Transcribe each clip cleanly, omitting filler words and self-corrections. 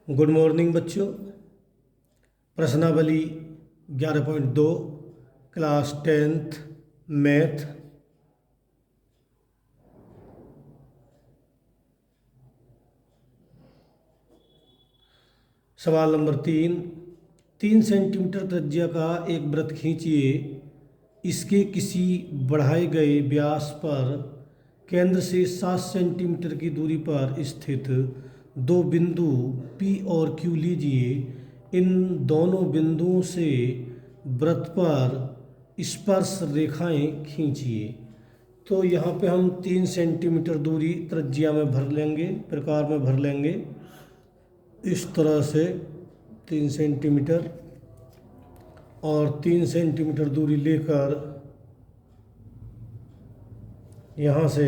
Good morning बच्चों। प्रश्नावली 11.2 class 10th math. सवाल नंबर 3 सेंटीमीटर त्रिज्या का एक वृत्त खींचिए। इसके किसी बढ़ाए गए व्यास पर केंद्र से 7 सेंटीमीटर की दूरी पर स्थित दो बिंदु P और Q लीजिए। इन दोनों बिंदुओं से वृत्त पर स्पर्श रेखाएं खींचिए। तो यहाँ पे हम 3 सेंटीमीटर दूरी त्रिज्या में भर लेंगे, प्रकार में भर लेंगे इस तरह से 3 सेंटीमीटर, और 3 सेंटीमीटर दूरी लेकर यहाँ से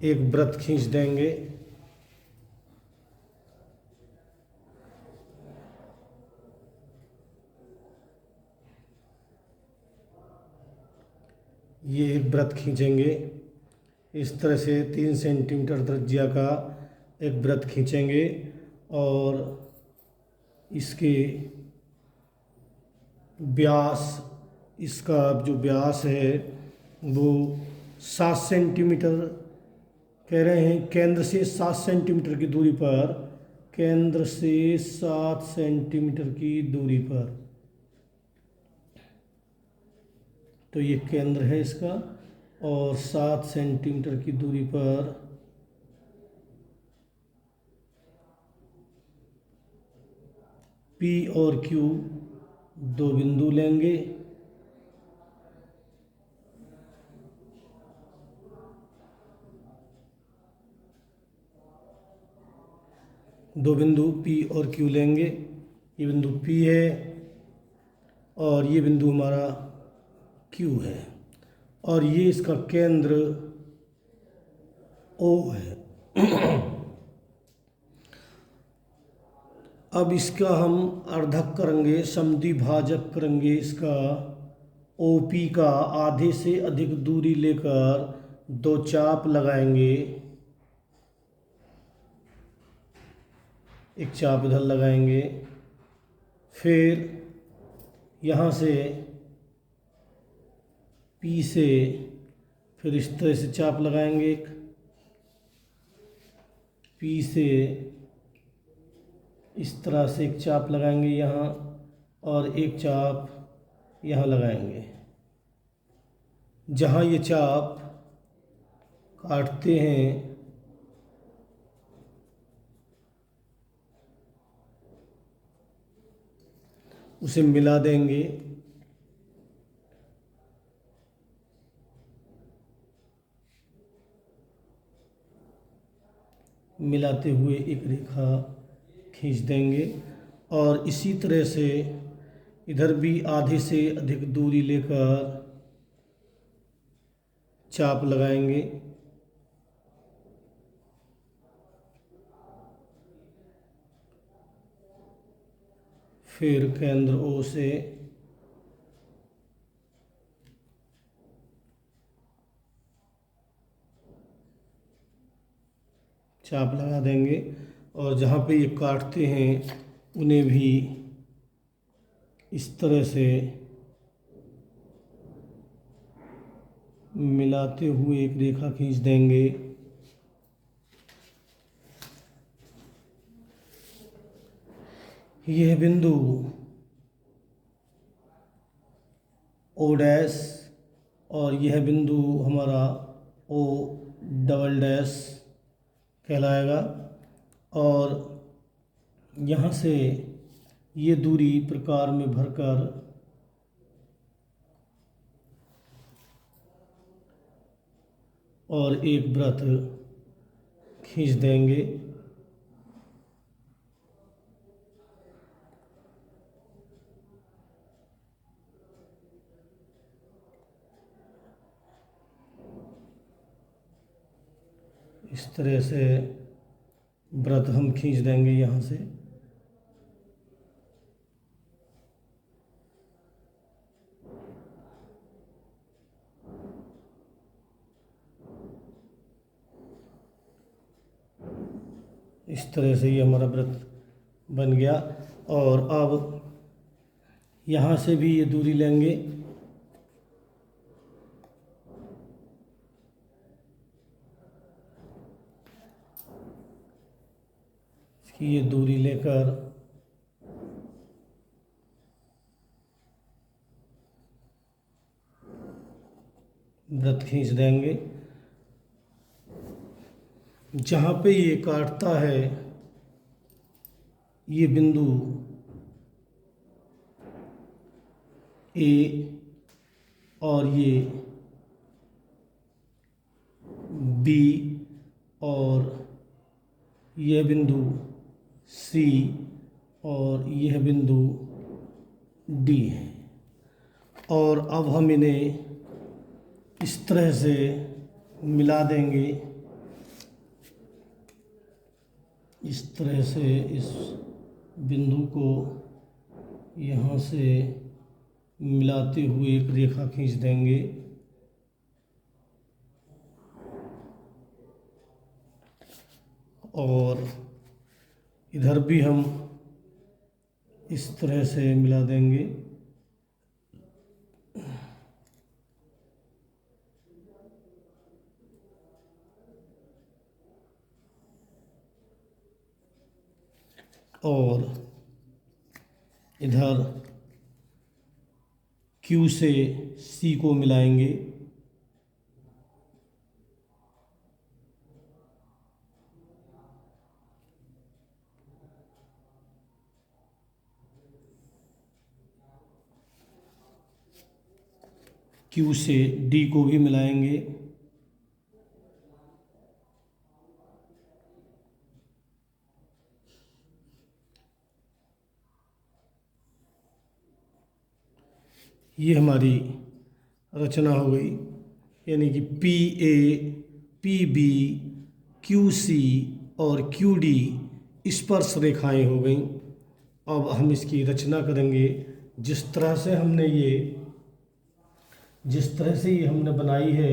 एक वृत्त खींच देंगे। ये एक वृत्त खींचेंगे इस तरह से 3 सेंटीमीटर त्रिज्या का एक वृत्त खींचेंगे, और इसके व्यास, इसका जो व्यास है वो 7 सेंटीमीटर कह रहे हैं। केंद्र से 7 सेंटीमीटर की दूरी पर, केंद्र से 7 सेंटीमीटर की दूरी पर, तो ये केंद्र है इसका, और 7 सेंटीमीटर की दूरी पर P और Q दो बिंदु लेंगे। दो बिंदु P और Q लेंगे। ये बिंदु P है और ये बिंदु हमारा Q है, और ये इसका केंद्र O है। अब इसका हम अर्धक करेंगे, समद्विभाजक करेंगे इसका। OP का आधे से अधिक दूरी लेकर दो चाप लगाएंगे। एक चाप इधर लगाएंगे, फिर यहाँ से P से फिर इस तरह से चाप लगाएंगे। एक P से इस तरह से एक चाप लगाएंगे यहाँ, और एक चाप यहाँ लगाएंगे। जहाँ ये चाप काटते हैं उसे मिला देंगे। मिलाते हुए एक रेखा खींच देंगे, और इसी तरह से इधर भी आधे से अधिक दूरी लेकर चाप लगाएंगे। फिर केंद्र O से चाप लगा देंगे, और जहाँ पे ये काटते हैं उन्हें भी इस तरह से मिलाते हुए एक रेखा खींच देंगे। यह बिंदु O डैश, और यह बिंदु हमारा O डबल डैश कहलाएगा। और यहाँ से ये दूरी प्रकार में भरकर और एक वृत्त खींच देंगे। इस तरह से वृत्त हम खींच देंगे यहाँ से। इस तरह से ये हमारा वृत्त बन गया। और अब यहाँ से भी ये दूरी लेंगे, इसकी ये दूरी लेकर वृत्त खींच देंगे। जहाँ पे ये काटता है ये बिंदु ए और ये बी और यह बिंदु सी और यह बिंदु डी है। और अब हम इन्हें इस तरह से मिला देंगे, इस तरह से इस बिंदु को यहाँ से मिलाते हुए एक रेखा खींच देंगे। और इधर भी हम इस तरह से मिला देंगे। और इधर Q से C को मिलाएंगे। Q से D को भी मिलाएंगे। ये हमारी रचना हो गई, यानी कि PA, PB, QC और QD स्पर्श रेखाएं हो गई। अब हम इसकी रचना करेंगे। जिस तरह से ये हमने बनाई है,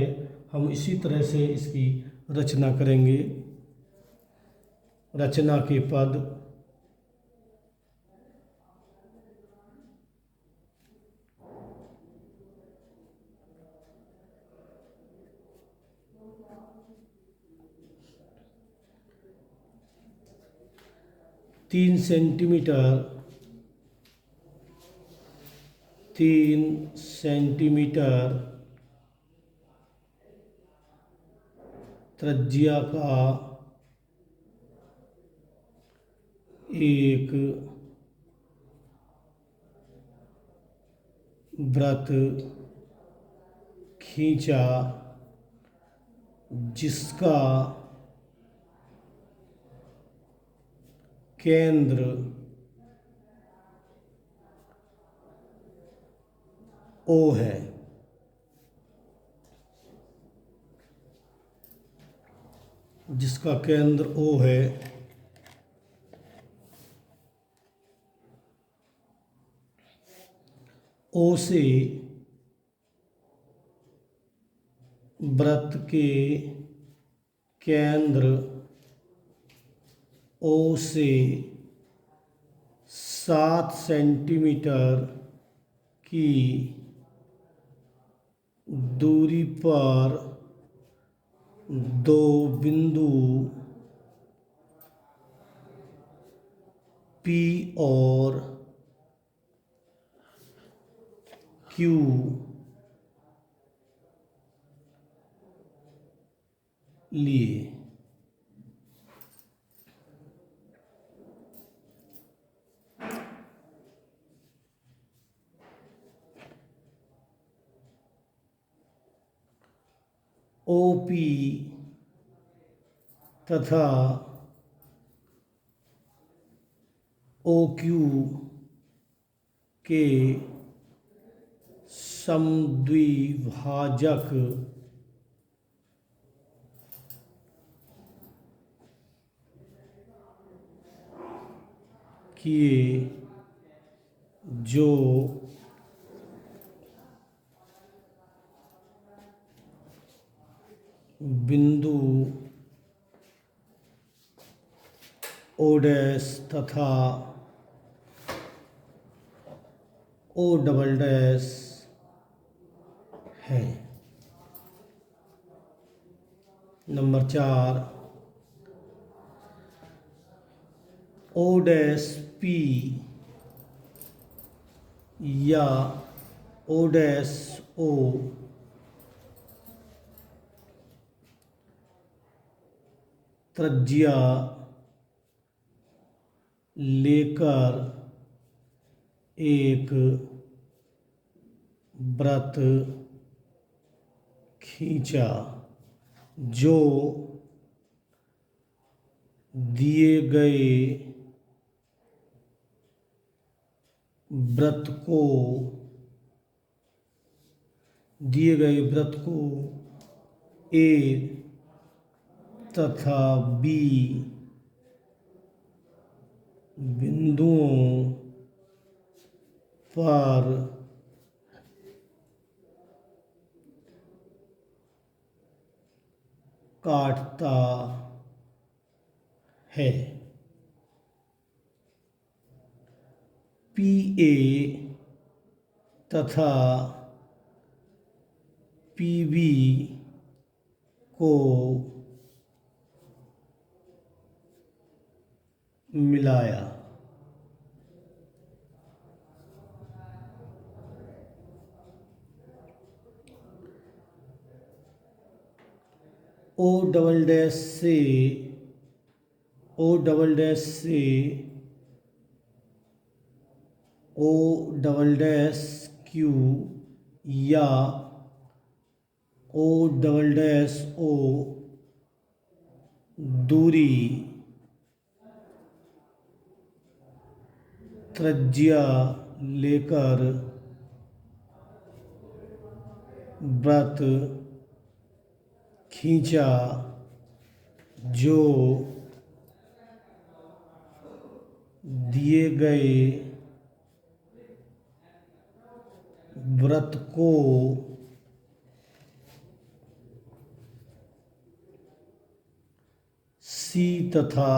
हम इसी तरह से इसकी रचना करेंगे। रचना के पद तीन सेंटीमीटर त्रिज्या का एक वृत्त खींचा, जिसका केंद्र O है। जिसका केंद्र O है, O से वृत्त के केंद्र O से 7 सेंटीमीटर की दूरी पर दो बिंदु P और Q लिए। OP तथा OQ के समद्विभाजक किए जो बिंदु ओ डैश तथा ओ डबल डैश है। नंबर 4, ओ डैश पी या ओ डैश ओ त्रिज्या लेकर एक वृत्त खींचा जो दिए गए वृत्त को ए तथा बी बिंदुओं पर काटता है। पी ए तथा पी बी को मिलाया। O double dash O double dash Q या ओ डबल डैश ओ दूरी त्रिज्या लेकर वृत्त खींचा जो दिए गए वृत्त को सी तथा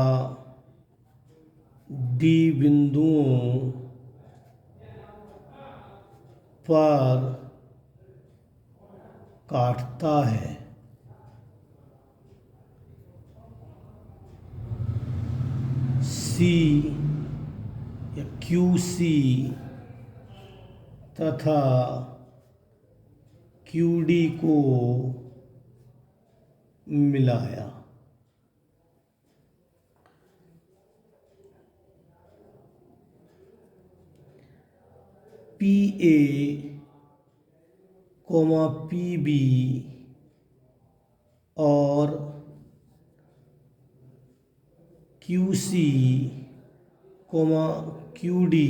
डी बिंदुओं पर काटता है। सी या क्यू सी तथा क्यू डी को मिलाया। P A comma P B और Q C comma Q D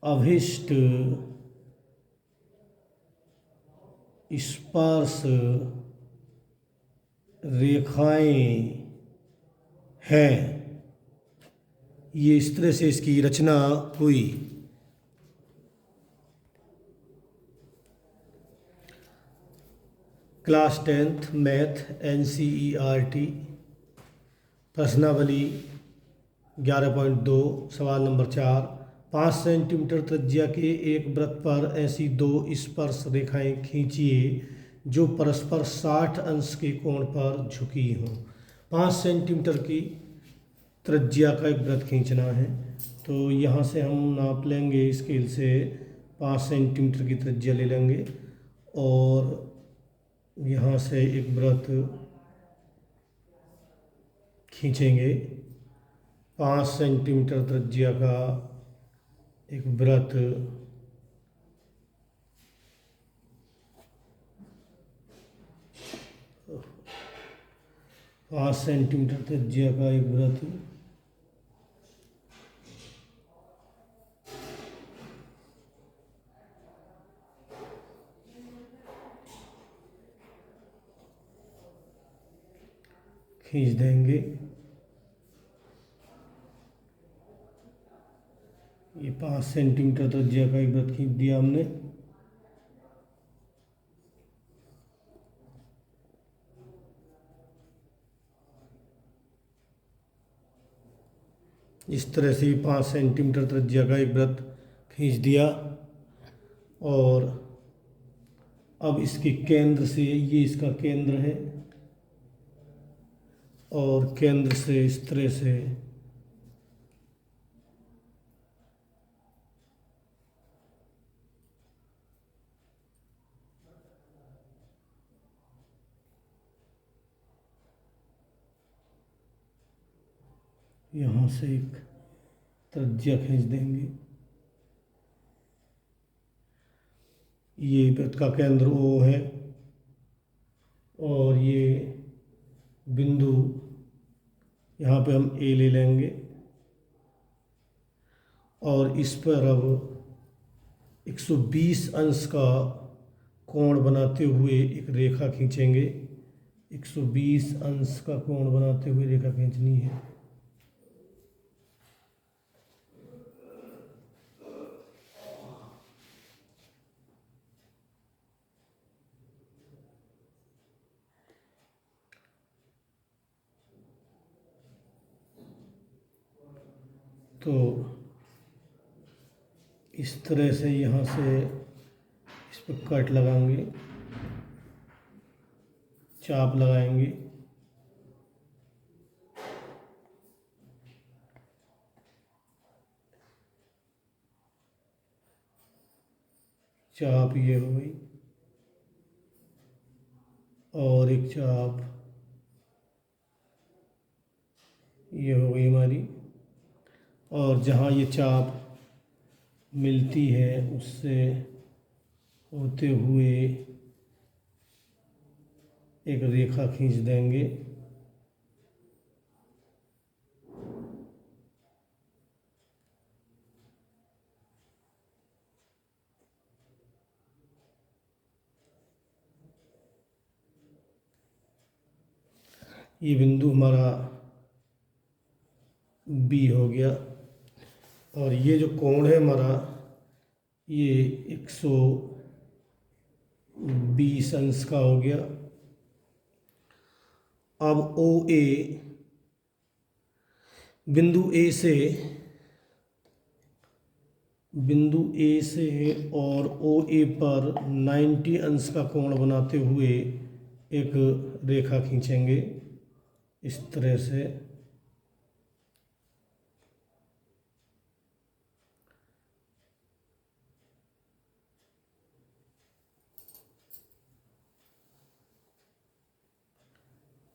अभिष्ट स्पर्श रेखाएं हैं। ये इस तरह से इसकी रचना हुई। क्लास 10th मैथ NCERT प्रश्नावली 11.2 सवाल नंबर 4, 5 सेंटीमीटर त्रिज्या के एक वृत्त पर ऐसी दो स्पर्श रेखाएं खींचिए जो परस्पर 60 अंश के कोण पर झुकी हों। 5 सेंटीमीटर की त्रिज्या का एक वृत्त खींचना है, तो यहाँ से हम नाप लेंगे स्केल से 5 सेंटीमीटर की त्रिज्या ले लेंगे और यहाँ से एक वृत्त खींचेंगे। 5 सेंटीमीटर त्रिज्या का एक वृत्त पाँच सेंटीमीटर त्रिज्या का एक वृत्त खींच देंगे। ये 5 सेंटीमीटर त्रिज्या का एक वृत्त खींच दिया हमने। इस तरह से 5 सेंटीमीटर त्रिज्या का एक वृत्त खींच दिया। और अब इसके केंद्र से, ये इसका केंद्र है, और केंद्र से इस तरह से यहाँ से एक त्रिज्या खींच देंगे। ये वृत्त का केंद्र O है, और ये बिंदु यहाँ पे हम A ले लेंगे, और इस पर अब 120 अंश का कोण बनाते हुए एक रेखा खींचेंगे। 120 अंश का कोण बनाते हुए रेखा खींचनी है। तो इस तरह से यहाँ से इस पर कट लगाएंगे, चाप लगाएंगे। चाप ये हो गई, और एक चाप ये हो गई हमारी। और जहाँ ये चाप मिलती है उससे होते हुए एक रेखा खींच देंगे। ये बिंदु हमारा B हो गया, और ये जो कोण है हमारा, ये 120 अंश का हो गया। अब OA, बिंदु A से और OA पर 90 अंश का कोण बनाते हुए एक रेखा खींचेंगे इस तरह से।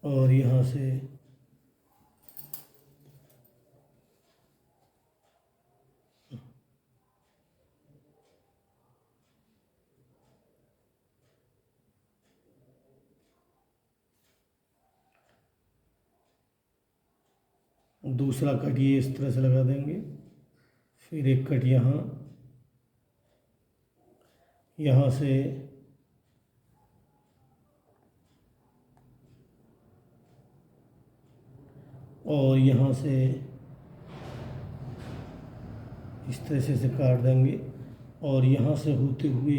और यहाँ से दूसरा कट ये इस तरह से लगा देंगे। फिर एक कट यहाँ से और यहाँ से इस तरह से इसे काट देंगे, और यहाँ से होते हुए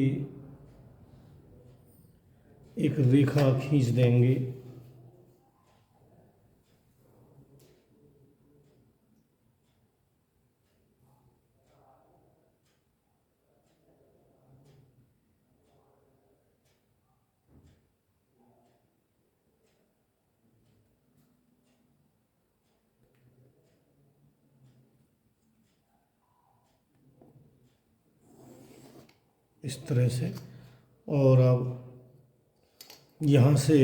एक रेखा खींच देंगे। इस तरह से। और अब यहाँ से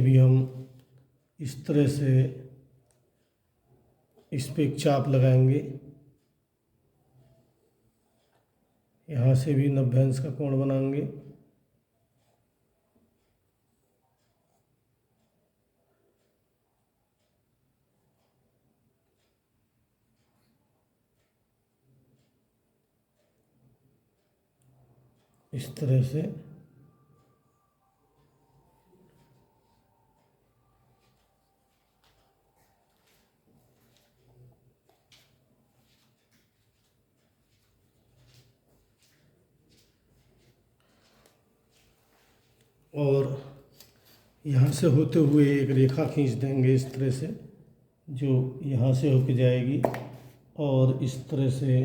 भी हम इस तरह से इस पे एक चाप लगाएंगे। यहाँ से भी 90 अंश का कोण बनाएंगे। इस तरह से। और यहाँ से होते हुए एक रेखा खींच देंगे इस तरह से, जो यहाँ से होके जाएगी और इस तरह से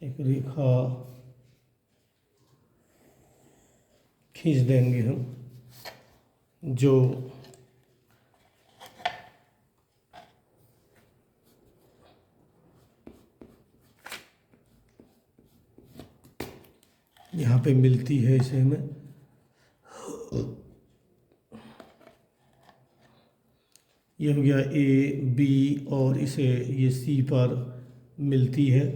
एक रेखा खींच देंगे हम, जो यहाँ पे मिलती है इसे हमें। ये हो गया ए बी और इसे ये सी पर मिलती है,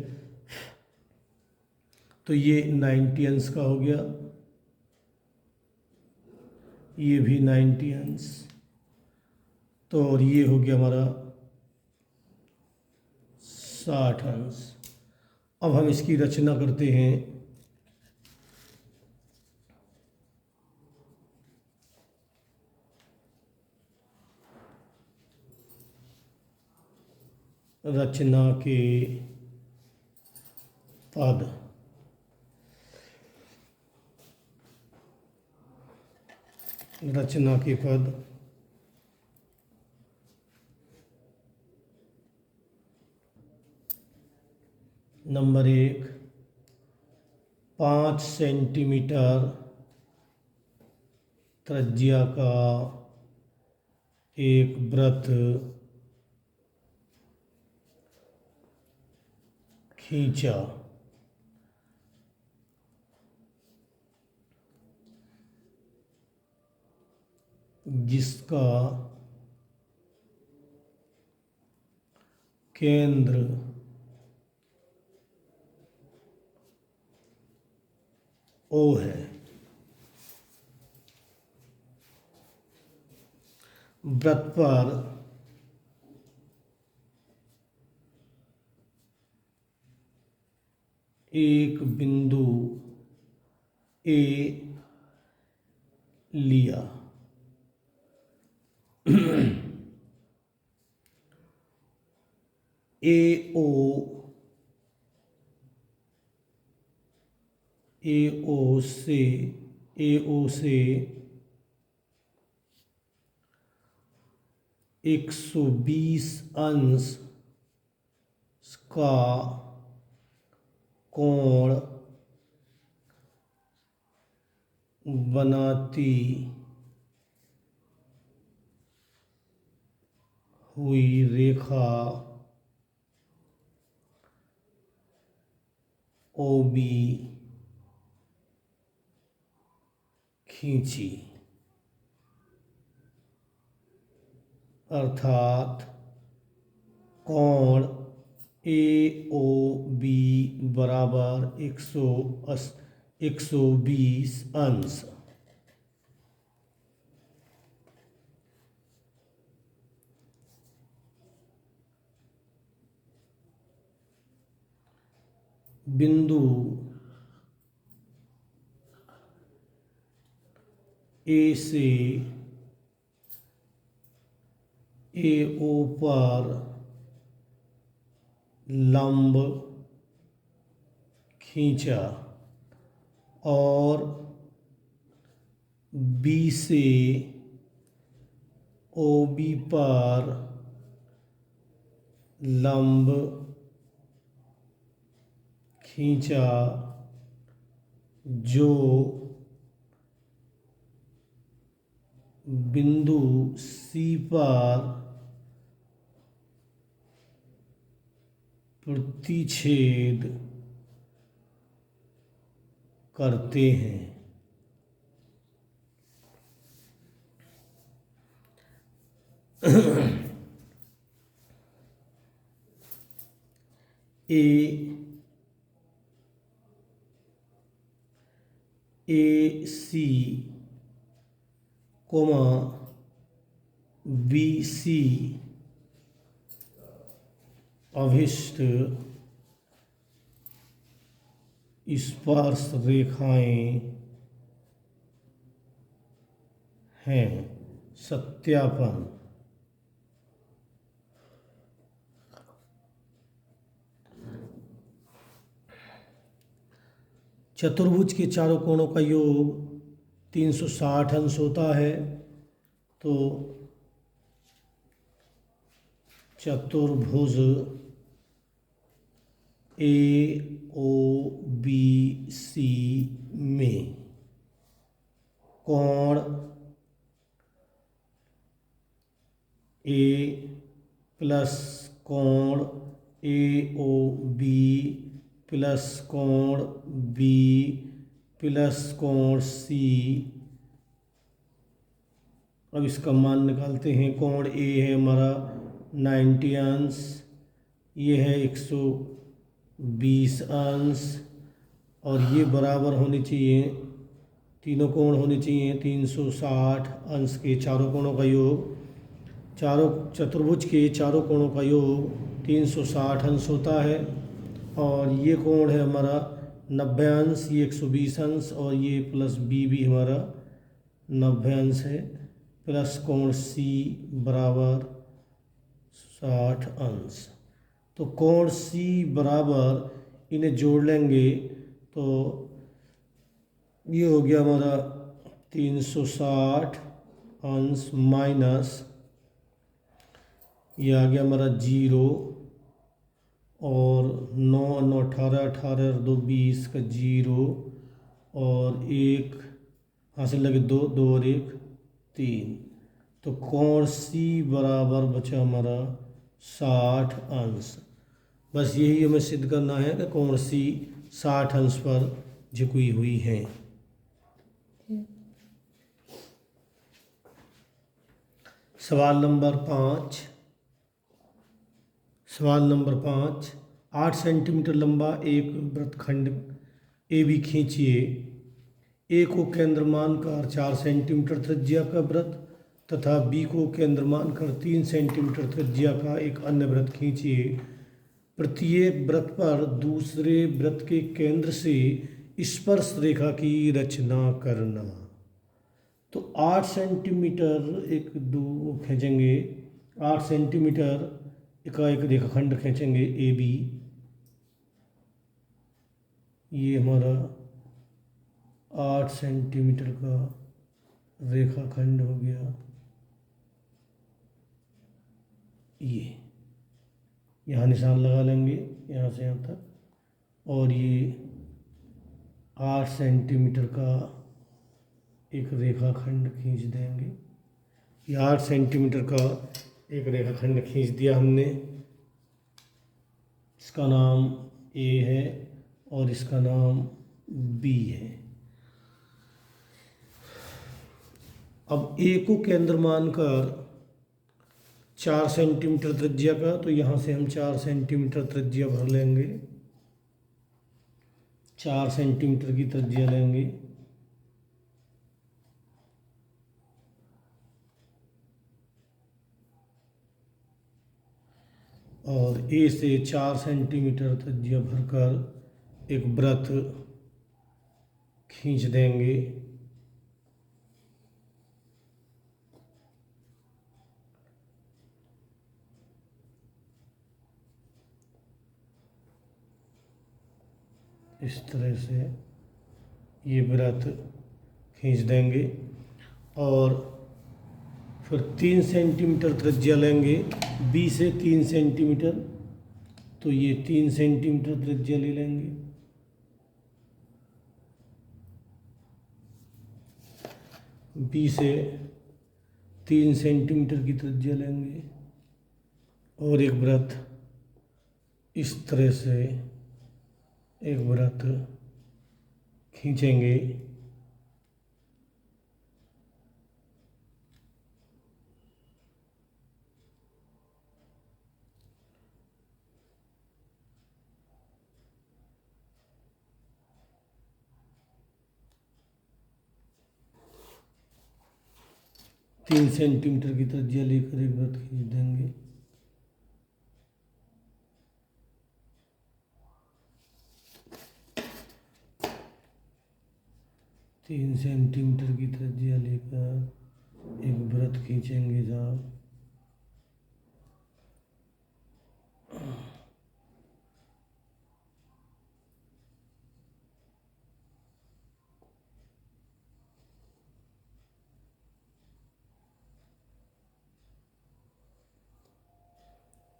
तो ये 90 अंश का हो गया, ये भी 90 अंश, तो और ये हो गया हमारा 60 अंश। अब हम इसकी रचना करते हैं। रचना के पद। रचना के पद नंबर 1, 5 सेंटीमीटर त्रिज्या का एक वृत्त खींचा। जिसका केंद्र O है। वृत्त पर एक बिंदु A लिया। AO से 120 अंश का कोण बनाती हुई रेखा OB खींची। अर्थात कोण AOB बराबर 120 अंश। बिंदु A से AO पर लंब खींचा और B से OB पर लंब खींचा, जो बिंदु C पर प्रतिच्छेद करते हैं। AC, BC अभिष्ट स्पर्श रेखाएं हैं। सत्यापन। चतुर्भुज के चारों कोणों का योग 360 अंश होता है। तो चतुर्भुज AOBC में कोण A प्लस कोण AOB प्लस कोण B प्लस कोण C। अब इसका मान निकालते हैं। कोण A है हमारा 90 अंश, ये है 120 अंश, और ये बराबर होने चाहिए, तीनों कोण होने चाहिए 360 अंश के चारों कोणों का योग। चारों चतुर्भुज के चारों कोणों का योग 360 अंश होता है। और ये कोण है हमारा 90 अंश, ये 120 अंश, और ये प्लस बी भी हमारा 90 अंश है, प्लस कोण C बराबर 60 अंश। तो कोण C बराबर, इन्हें जोड़ लेंगे तो ये हो गया हमारा 360 अंश माइनस, ये आ गया हमारा 0, और 9 9 18 18 और 2 20 का 0, और 1 हासिल लगे 2 2 और 1 3। तो कोण C बराबर बचा हमारा 60 अंश। बस यही हमें सिद्ध करना है कि कोण C 60 अंश पर झुकी हुई है। सवाल नंबर 5। सवाल नंबर 5, 8 सेंटीमीटर लंबा एक वृत्तखंड AB खींचिए। A को केंद्र मानकर 4 सेंटीमीटर त्रिज्या का वृत्त तथा B को केंद्र मानकर 3 सेंटीमीटर त्रिज्या का एक अन्य वृत्त खींचिए। प्रत्येक वृत्त पर दूसरे वृत्त के केंद्र से स्पर्श रेखा की रचना करना। तो 8 सेंटीमीटर एक दो खींचेंगे, 8 सेंटीमीटर का एक रेखाखंड खींचेंगे AB। ये हमारा 8 सेंटीमीटर का रेखाखंड हो गया। ये यहाँ निशान लगा लेंगे, यहाँ से यहाँ तक, और ये 8 सेंटीमीटर का एक रेखाखंड खींच देंगे। ये 8 सेंटीमीटर का एक रेखाखंड खींच दिया हमने। इसका नाम A है और इसका नाम B है। अब A को केंद्र मानकर 4 सेंटीमीटर त्रिज्या का, तो यहाँ से हम 4 सेंटीमीटर त्रिज्या भर लेंगे, 4 सेंटीमीटर की त्रिज्या लेंगे। और A से 4 सेंटीमीटर त्रिज्या भरकर एक वृत्त खींच देंगे। इस तरह से ये वृत्त खींच देंगे, और फिर 3 सेंटीमीटर त्रिज्या लेंगे B से 3 सेंटीमीटर, तो ये 3 सेंटीमीटर त्रिज्या ले लेंगे। B से 3 सेंटीमीटर की त्रिज्या लेंगे और एक वृत्त इस तरह से एक वृत्त खींचेंगे। तीन सेंटीमीटर की त्रिज्या लेकर एक वृत्त खींच देंगे। तीन सेंटीमीटर की त्रिज्या लेकर एक वृत्त खींचेंगे साहब।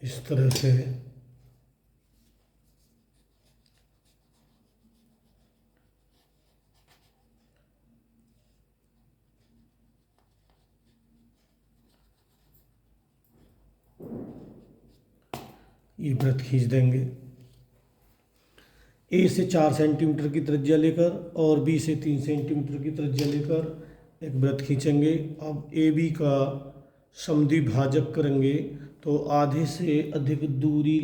इस तरह से ये वृत्त खींच देंगे। ए से 4 सेंटीमीटर की त्रिज्या लेकर और बी से 3 सेंटीमीटर की त्रिज्या लेकर एक वृत्त खींचेंगे। अब ए बी का समद्विभाजक करेंगे तो आधे से अधिक दूरी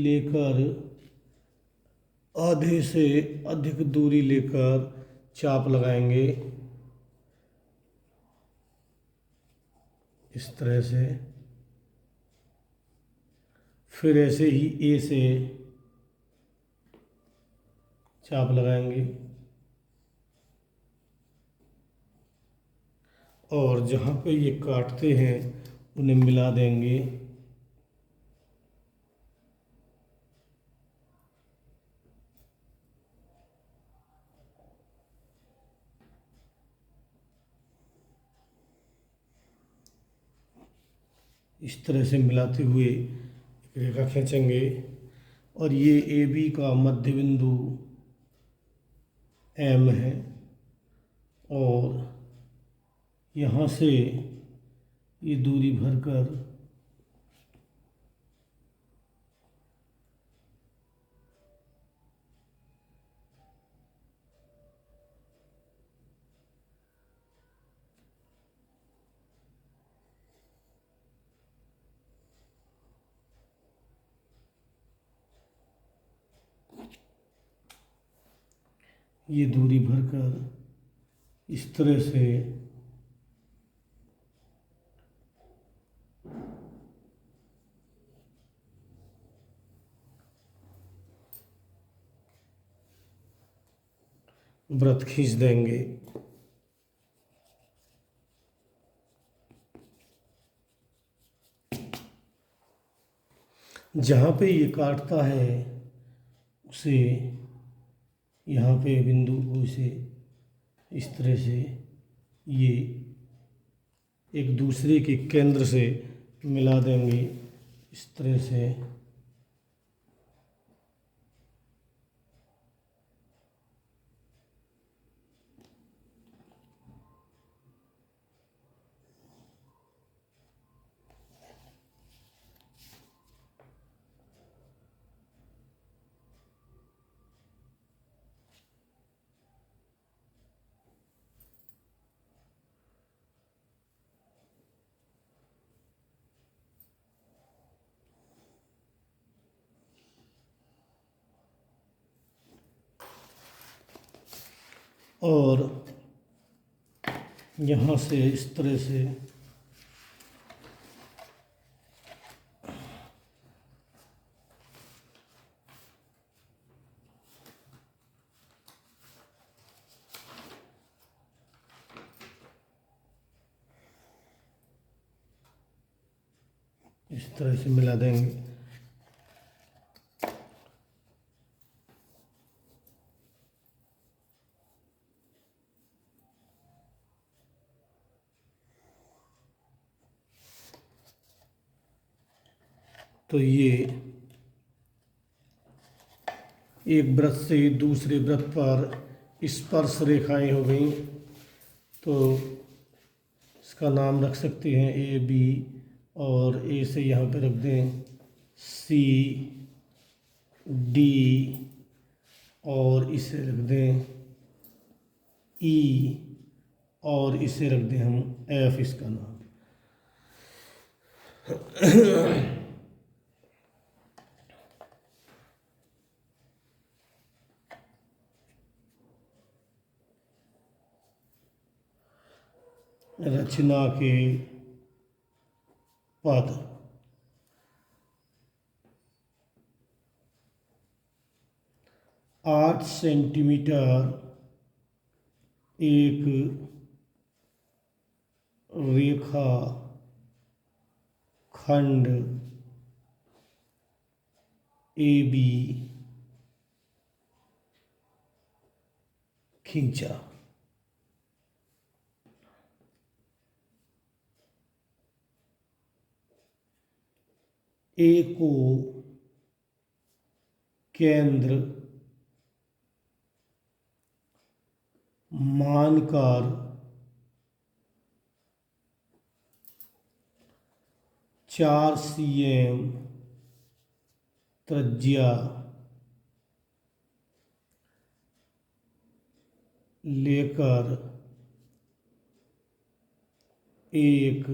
लेकर चाप लगाएंगे इस तरह से। फिर ऐसे ही ए से चाप लगाएंगे और जहाँ पे ये काटते हैं उन्हें मिला देंगे। इस तरह से मिलाते हुए एक रेखा खींचेंगे और ये ए बी का मध्य बिंदु एम है और यहाँ से ये दूरी भरकर ये दूरी भरकर इस तरह से वृत्त खींच देंगे। जहाँ पे ये काटता है उसे यहाँ पे बिंदु को इसे इस तरह से ये एक दूसरे के केंद्र से मिला देंगे इस तरह से। और यहाँ से इस तरह से मिला देंगे। तो ये एक वृत्त से दूसरे वृत्त पर स्पर्श रेखाएं हो गई। तो इसका नाम रख सकते हैं ए बी और ए से यहाँ पे रख दें सी डी और इसे रख दें ई और इसे रख दें हम एफ इसका नाम। रचना के पद 8 सेंटीमीटर एक रेखा खंड ए बी खींचा। ए को केंद्र मानकर 4 cm त्रिज्या लेकर एक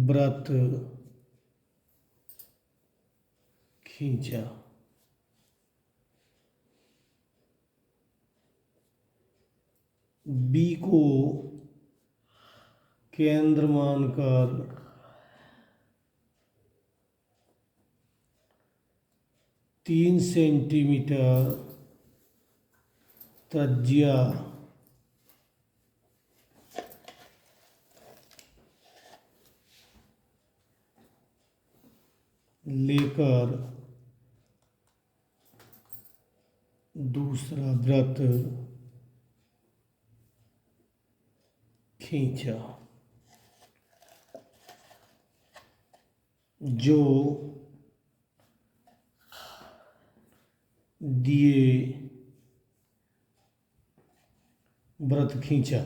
वृत्त खींचा। बी को केंद्र मानकर 3 सेंटीमीटर त्रिज्या लेकर दूसरा वृत्त खींचा, जो दिए वृत्त खींचा।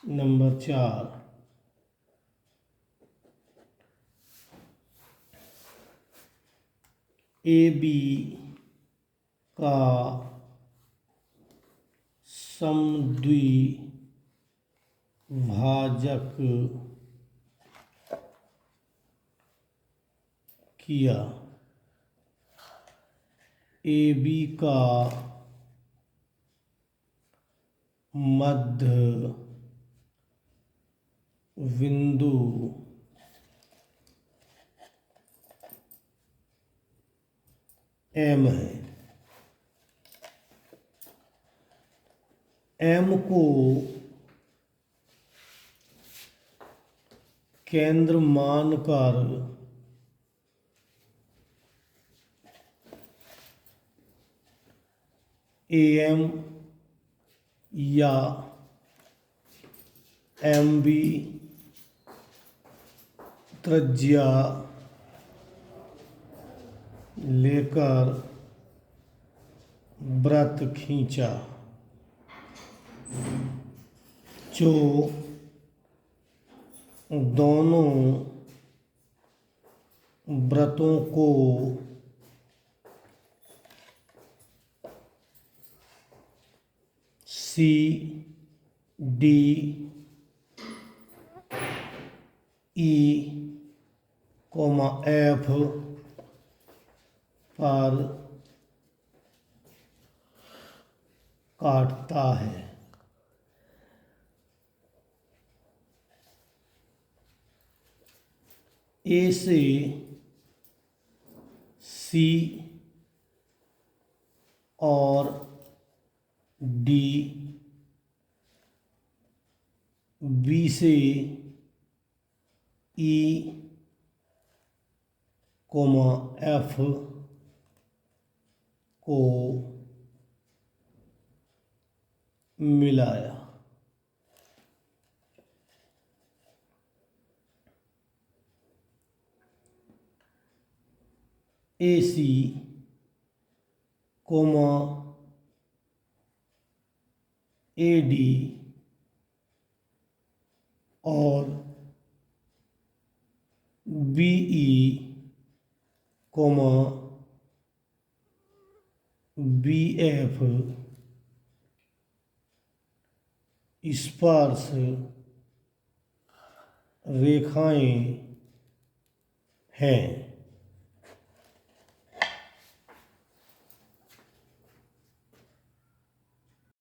नंबर 4, ए बी का समद्विभाजक किया। ए बी का मध्य बिंदु एम है। एम को केंद्र मानकर एम या एम बी त्रिज्या लेकर वृत्त खींचा, जो दोनों वृत्तों को सी डी ई एफ पर काटता है। ए से सी और डी, बी से ई एफ को मिलाया। ए सी ए डी और बी ई बी एफ स्पर्श रेखाएं हैं।